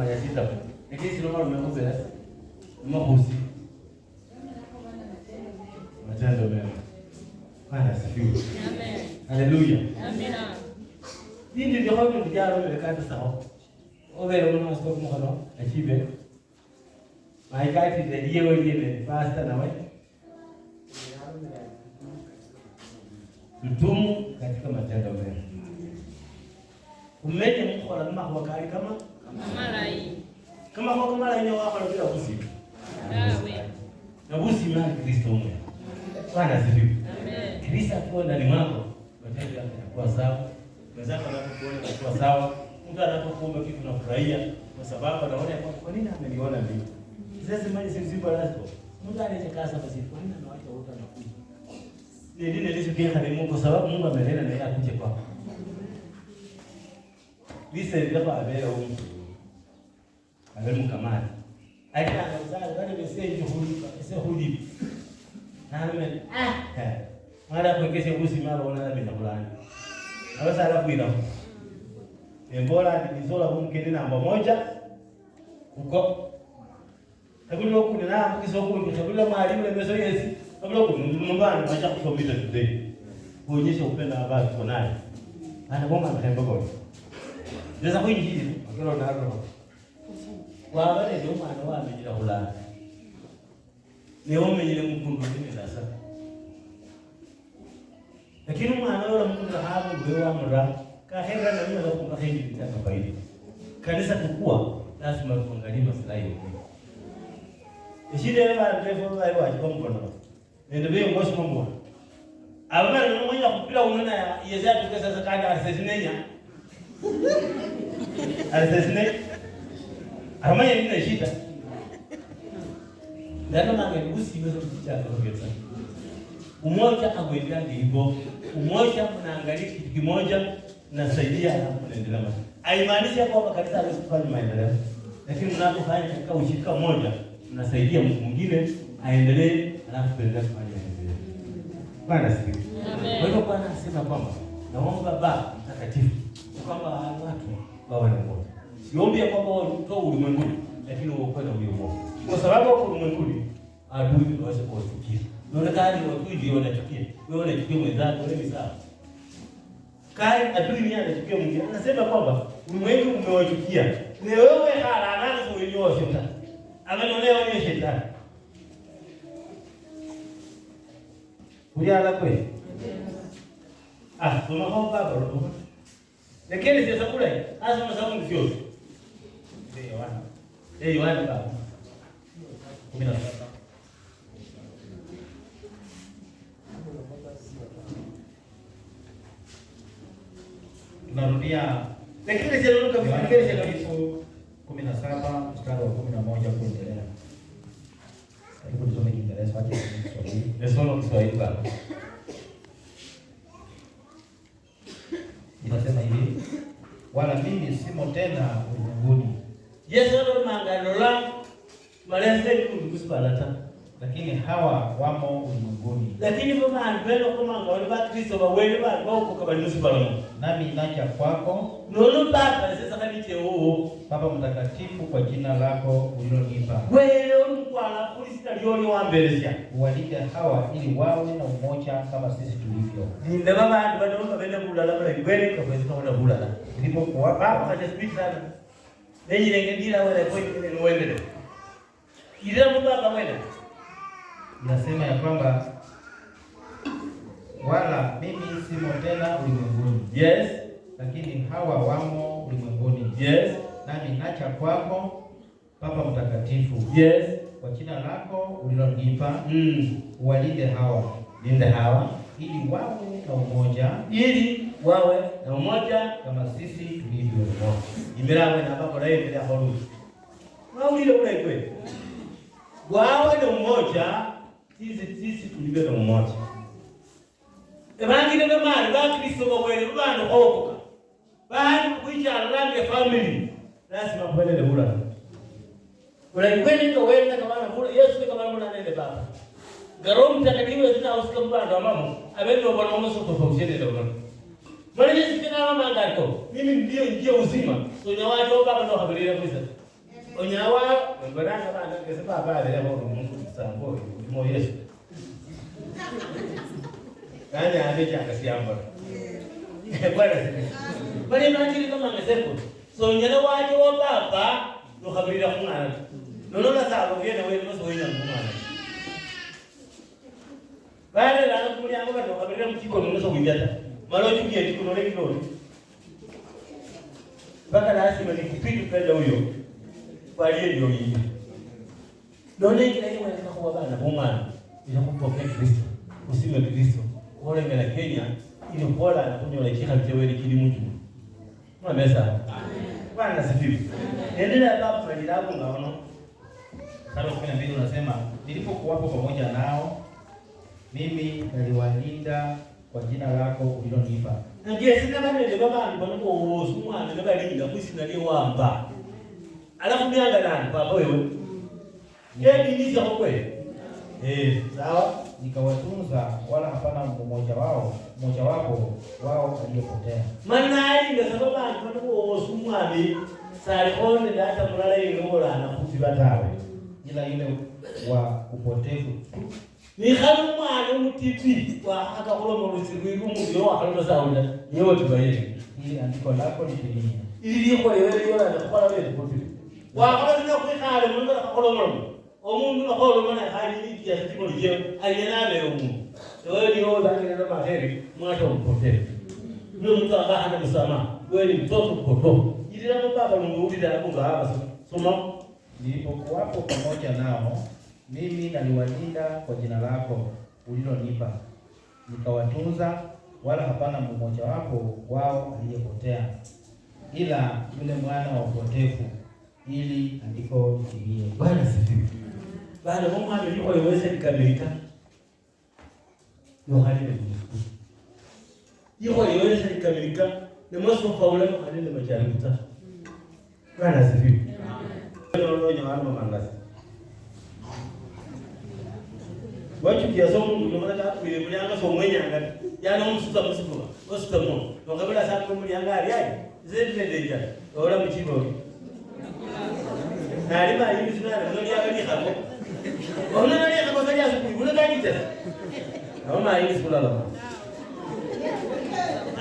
kama ya sita. Lakini sio kama mmekubela. Mmahusi. Matendo mema. Bwana asifiwe. Amen. Haleluya. Amina. Dindi ndio hapo ndio lekata sawa. Overo mwana stop mkono achibe. Maikati ndio yeye pastor na wewe. Mtumu katika matendo mema. Umeje mkora kama wakali kama Malai. Kama mara yenyewe wako bila kusi. Dawe. Na busi mali Kristo mwe. Bwana asifiwe. Amen. Kristo kwa ndani mwako, matendo yako yanakuwa sawa. Wenzako wanapokuona yanakuwa sawa. Mtu anapokuomba kitu unafurahia kwa sababu anaona kwa nini ameniona mimi. Sasa mali sisi lazima. Mtu anayechekasa basi kwa nini anaacha wote anakuja. Ndio nilichokiona ni Mungu kwa sababu Mungu amenena na yeye akuje kwako. Lise ndio abera huko. Amemkamata. Aitana uzao wale message hudi. Na ame mara kuekesha busi mara unaona bila kulani. Sasa alafu ila. Embora nizola kumkeni namba 1 huko. Kabla huko ni na mkiso huko kabla mwalimu na meso yesi. Kabla huko nyumbani maisha kusomita today. Kuonyesha upendo wa baba tuko naye. Anabonga mtembo kwa. Ndio sababu injili akero na roho. Wabale ndio mwana wa mjira hulana. Ni umenyele mkundu nini sasa? Lakini mwana yule mkundu hapo wewe amra. Kahera na mimi nakumbuka hivi vitaka faida. Kanisa kukua lazima tuangalie maslahi yetu. Ishinde baba ndefu wao wajibu mkono. Ndio wewe ngoshi mambo. Abana ni mmoja kupira unaona yeza tukesa zakada asesnenya. Asesne. Amanya nini shida? Ndio maana ngusi imezo kucha kwa umoja agwenda hivyo. Umoja mnaangalia kitu kimoja na saidia na kuendelea. Haimaanishi kwamba kanisa haliwezi kufanya maendeleo. Lakini mnapofanya katika ushirika mmoja, mnasaidia mtu mwingine aendelee alafu kuendelea kufanya maendeleo. Bwana asifiwe. Amen. Kwa hivyo Bwana anasema kwamba naomba Baba Mtakatifu kwamba watu wawe na moyo. Siombi kwamba watoe ulimwenguni, lakini uokoe na ulimwengu. Kwa sababu kwa ulimwenguni adui waweze kuwachukia. Unaonekana watu ndio wanachukia. Wewe unachukia mwenzako, wewe ni sawa. Kai adui ni anachukia mwingine. Anasema kwamba ulimwengu umewachukia. Ni wewe harana na wewe shetani. Amenionea wewe shetani. Uliala kweli? Tunaomba Baba. Lakini sasa kule, lazima sababu sio. Yohana Baba. 17. Tunarudia lakini sio ndio kufikiri sio 17 mstari wa 11 kuendelea. Hebu tusome Kiingereza wacha Kiswahili. Nasoma Kiswahili Baba. Inasema hivi: wala mimi simo tena ulimwenguni. Yesu ndo mangalola malese kusibalata. Lakini hawa wamo ulimwenguni. Lakini kama anapenda kama ngawali ba Kristo ba wewe ba kwa kabali musibalamu. Nami naja kwako. Nolo Baba sasa kanite oo. Baba Mtakatifu, kwa jina lako ulilonipa. Wewe unkwala kulista lioni wa mbelezia. Uwalinde hawa ili wawe na umoja kama sisi tulivyo. Ndio baba ndio bado baba bulala bale kweli kwa kweli kama bulala. Ndipo kwa Baba kaja speed sana. Nenyi nengendira wale kwa ile uendelee. Ile mbaba wewe. Inasema ya kwamba wala mimi simo tena ulimwenguni. Yes. Lakini hawa wamo ulimwenguni. Yes. Nami nacha kwako Baba Mtakatifu. Yes. Kwa jina lako ulilonipa. Uwalinde hawa. Linde hawa ili wawe na umoja. Ili wawe na umoja kama sisi tulivyo. Imirawe na baba leo bila huru. Wao ile ule kweli. Wawe na umoja sisi tulivyo na umoja. Ebangine bamani ba Kristo bawele bana okoka. Bani kuicha range family. Lazima kwende bula. Kweli kwa wewe kama bula Yesu kama bula nende baba. Garo Mtakatifu zina usika mbanda wa mama. Abendo bwana mama soko tofauti ndio bwana. Bwana Yesu kina mama ngako. Mimi ndio njia uzima. So nyawaje baba ndo habilia kabisa. onyawa ngoranga bana kese baba bele ho Mungu sambo mo Yesu kanya ameja kasiamba bwana bali manjiri kama ngeseko so nyene waje wa baba no khabirira kumana no la sabo ngene wewe no so yinya kumana bale la kumuli anga ba no khabirira mutiko no so winjata malo chukie tikuno le kidogo baka lazima nikupige pale huyo bali ndio yeye none kile yeye anataka kuwa bana bomana ila kupokea Kristo usime Kristo wale ngala Kenya ili kuola na kunyola kika mtewe kilimuju mesa bwana sifiwe endelea baba kwa ilabu ngaono Sura 12 unasema nilipokuwapo pamoja nao mimi naliwalinda kwa jina lako ulilonipa. Ndiye sina bana ndio baba alikuwa ngo sumwana ndio balinda kusina leo wamba alafu mianga nani baba wewe yeye ni hizo kweli sawa Nikawatunza wala hapana mmoja wapo wao aliyepotea. Manali ndio sababu alikuwa ngo sumwani salikone data mulala ingola na kutibatawe Ila yule wa upotevu ni khalu mwana mutipi wa akakola mu rusiru mu yo akalo saunda yewe tubayeni ili andiko lako litimie. ili liko lewe yona na kwa wewe potipi wa akalo ndio kwikale mungu akakola mu omundu nakolo mwana hali ni ya timo liyo aliyenabe omundu wewe ni wewe bali na maheri mwato mpotevu ndio mtu ambaye hana msamaha wewe ni mtoto mpotovu ili na baba Mungu ulida na Mungu hapa soma Nilipokuwapo pamoja nao mimi naliwalinda kwa jina lako ulilonipa. Nikawatunza wala hapana mmoja wapo wao aliyepotea. Ila yule mwana wa upotevu ili andiko litimie. Bwana sifiwe. Bwana Mungu amelipa iweze kukamilika. Yohana yuko iweze kukamilika. Na mwanzo Paulo alinde majaribu. Bwana sifiwe. Ndio Yohana mangasi. Wacha kiasomo ndio maana kuile mlianga so mwenyanga. Yana msuta msuta. Osuta mo. Ngabula sana kwa mlianga ali ai. Zende ndeja. Ora mchibo. Na lima hivi sana ndio yake hapo. Ona nani hapo sasa asubuhi. Una gani tena? Naona hivi sura la.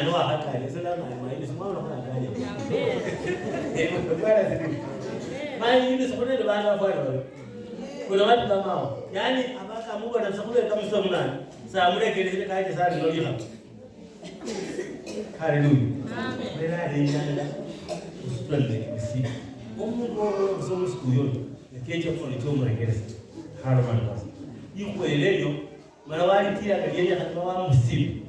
Ano hata ile sura na hivi sura na gani. Ndio kwa sababu mali hivi sura ndio bana bwana. Kuna watu kama yaani abaka Mungu anamsakule kama sio mnani. Saa mle kile kaje sana ndio hiyo. Haleluya. Amen. Nena ndio usitende kisi. Mungu msomo siku yote. Keje kwa nitomo regereza. Harman basi. Yuko elelio mara wali kila kagenya kama wa msimu.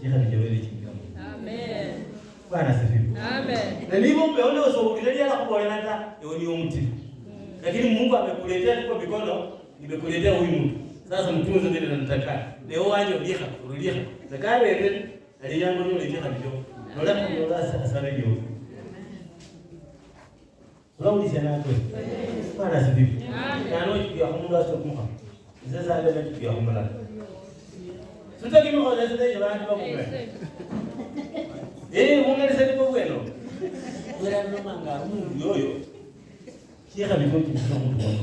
Jina ni jeweli chingamo. Amen. Bwana sifiwe. Amen. Na ndivyo mmeona usogelea na kubolela hata ni umti. Lakini Mungu amekuletea kwa mikono, nimekuletea huyu mtu. Sasa mtunze vile nataka. Leo wanje uliha, uliha. Zakare ile aliyango ndio uliha ndio. Ndio ndio sana hiyo. Laudi sana hapo. Bwana sifiwe. Na ndio kitu ya Mungu asikumbuka. Sasa ndio kitu ya Mungu. Sasa kimi kwa sasa ndio bana kwa Mungu. Mungu alisema kwa bueno. Wewe ndio manga Mungu yoyo. Kira bikoki mtu mmoja.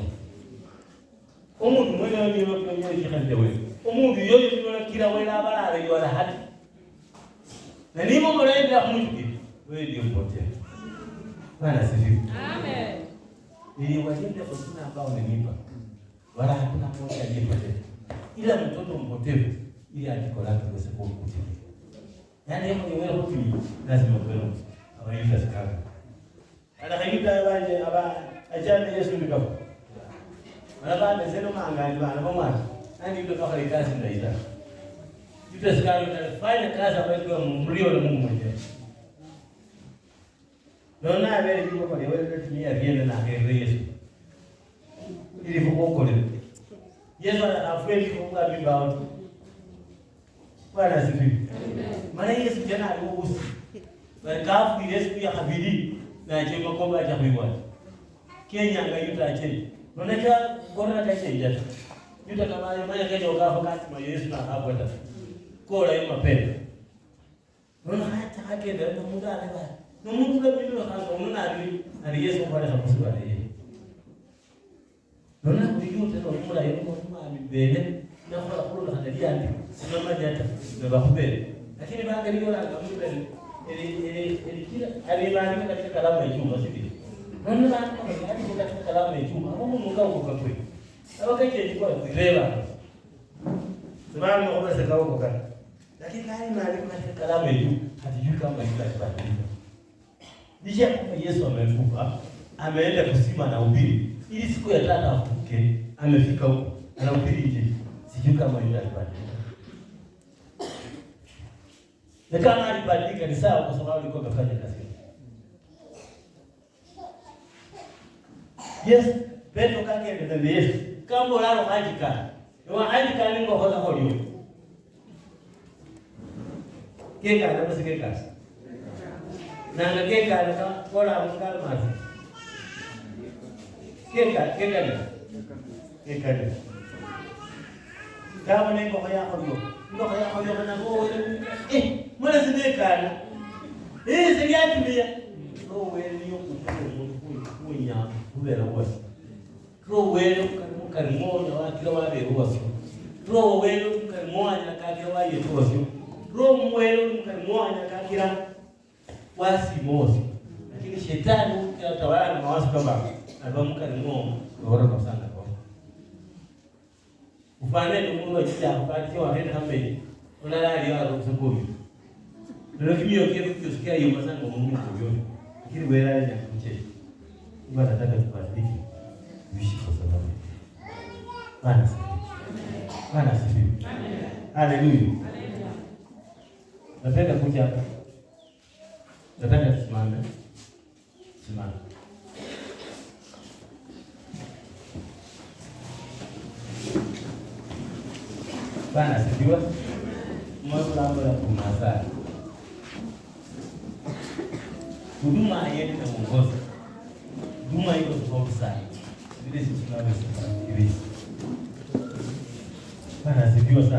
Omuntu mmoja ndio yeye kira ndio wewe. Omuntu yoyo ndio kira wewe abalala ndio wala hadi. Na nimo mnaenda kumtuki. Wewe ndio mpotea. Bwana sifiwe. Amen. Ni wajende kwa jina ambao nimenipa. Wala hakuna mmoja aliyepotea. Ila mtoto mpotevu ili andiko lake liweze kutimia. Yaani hapo ni wewe huyu lazima kwenda. Awaita sikaka. Anahitaji waje aba ajana Yesu ndikapo. Wanabana sema mangani bana kwa mwana. Nani ndio kama kazi ndaita. Kitu sikari unafanya kazi ambayo kwa mlio na Mungu mwenyewe. Naona wewe ndio kwa wewe tumia viende na Yesu. Ili kukokole. Yesu anafeli kuunga mibao. Bwana sifiwe. Maana Yesu jana alikuhusu. Wakafu Yesu ya kabili na chema kwamba atakwiwa. Kenya ngayuta acheni. Unaona bora kaisha yuta kama yeye Kenya ukafa kati ma Yesu na hapo hata. Kola hiyo mapendo. Unaona hata hakenda na Mungu anaba. Na Mungu kabili wa kwanza unaona ali Yesu pale hapo yeye. Naona kujua tena mmoja yeye mtu amebele na kwa kula hadadia ndi simama jata na bakubele. Lakini baada hiyo la kabele ili kila alimaandika katika kalamu ya chuma sivyo? Naona alimaandika katika kalamu ya chuma. Mungu mkao kwa kweli. Na wakati ilikuwa kuelewa. Simama kwa sababu kao kwa kana. Lakini alimaandika katika kalamu ya chuma hatujui kama itabadilika. Nisha kama Yesu amefufuka, ameenda kusima na ubiri. Ili siku ya tatu afuke, amefika huko. Anahubiri Injili. Sijui kama yule alibadilika. Na kama alibadilika ni sawa kwa sababu alikuwa amefanya kazi. Yes, Petro kake ndio Yesu. Kama ulalo hajika. Wa hajika ningo hoza holio. Keka na basi keka. Na ngakeka na kola mkalo mazi. Keka ni. Kama nengo kwa yako hiyo. Ndio kwa yako hiyo na ngo mbona zimekana? Ziliatulia. Roho wewe ndio kunya kubera wose. Roho wewe karimonya wakira wabe wose. Roho wewe karimonya kakira waye wose. Roho wewe karimonya kakira wasi mosi. Lakini shetani anatawala na mawazo kama anaamka ni ngoma bora kwa sana kwa. Ufanye ndio Mungu ajija kupati wa henda hambe. Unalala leo kusukumi. Ndio kimyo kile kusikia hiyo mazango Mungu kwa yote. Lakini wewe ni kuche. Mungu anataka tubadilike. Tuishi kwa sababu. Bwana asifiwe. Amen. Haleluya. Napenda kuja hapa. Nataka tusimame. Simama. Bwana asifiwe. Mungu langu la kumasa. Huduma yetu na mwongozo. Huduma hiyo tofauti sana. Vile sisi tunavyosema hivi. Bwana asifiwe sana.